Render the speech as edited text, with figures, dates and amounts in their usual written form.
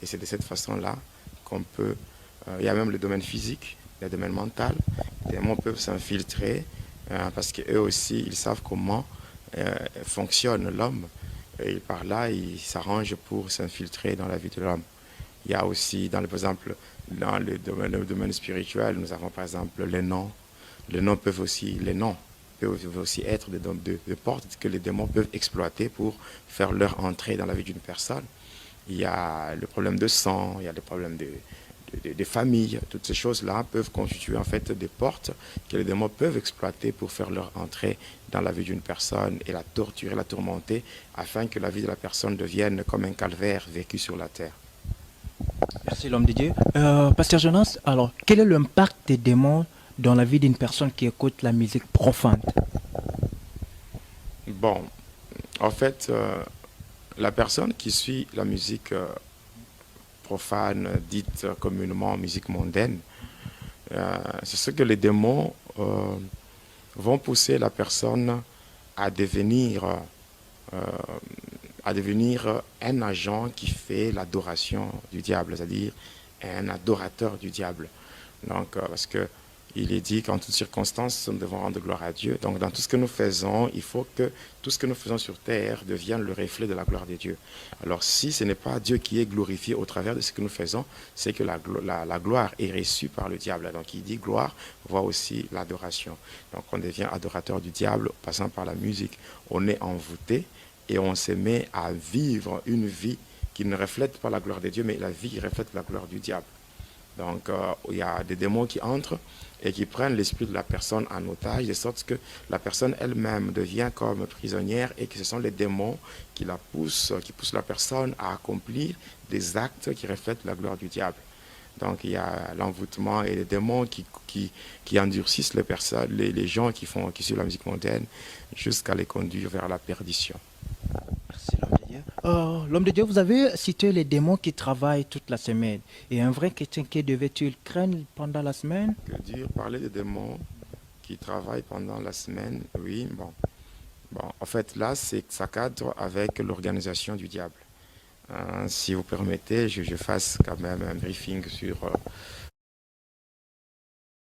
Et c'est de cette façon-là qu'on peut... il y a même le domaine physique, le domaine mental. Les démons peuvent s'infiltrer parce qu'eux aussi, ils savent comment fonctionne l'homme. Et par là, ils s'arrangent pour s'infiltrer dans la vie de l'homme. Il y a aussi, par exemple, dans le domaine spirituel, nous avons par exemple les noms. Les noms peuvent aussi être des portes que les démons peuvent exploiter pour faire leur entrée dans la vie d'une personne. Il y a le problème de sang, il y a le problème de famille. Toutes ces choses-là peuvent constituer en fait des portes que les démons peuvent exploiter pour faire leur entrée dans la vie d'une personne et la torturer, la tourmenter, afin que la vie de la personne devienne comme un calvaire vécu sur la terre. Merci l'homme de Dieu. Pasteur Jonas, alors quel est l'impact des démons dans la vie d'une personne qui écoute la musique profane? Bon, en fait, la personne qui suit la musique profane, dite communément musique mondaine, c'est ce que les démons vont pousser la personne à devenir, euh, à devenir un agent qui fait l'adoration du diable, c'est-à-dire un adorateur du diable. Donc, parce que il est dit qu'en toutes circonstances, nous devons rendre gloire à Dieu. Donc, dans tout ce que nous faisons, il faut que tout ce que nous faisons sur terre devienne le reflet de la gloire de Dieu. Alors, si ce n'est pas Dieu qui est glorifié au travers de ce que nous faisons, c'est que la gloire est reçue par le diable. Donc, il dit gloire, voit aussi l'adoration. Donc, on devient adorateur du diable en passant par la musique. On est envoûté et on se met à vivre une vie qui ne reflète pas la gloire de Dieu, mais la vie qui reflète la gloire du diable. Donc, il y a des démons qui entrent et qui prennent l'esprit de la personne en otage, de sorte que la personne elle-même devient comme prisonnière et que ce sont les démons qui poussent la personne à accomplir des actes qui reflètent la gloire du diable. Donc, il y a l'envoûtement et les démons qui endurcissent les personnes, les gens qui suivent la musique mondaine jusqu'à les conduire vers la perdition. Merci l'homme de Dieu. L'homme de Dieu, vous avez cité les démons qui travaillent toute la semaine. Et un vrai chrétien, qui devait-il craindre pendant la semaine? Que dire, parler des démons qui travaillent pendant la semaine, oui, bon. Bon, en fait, là, ça cadre avec l'organisation du diable. Si vous permettez, je fasse quand même un briefing sur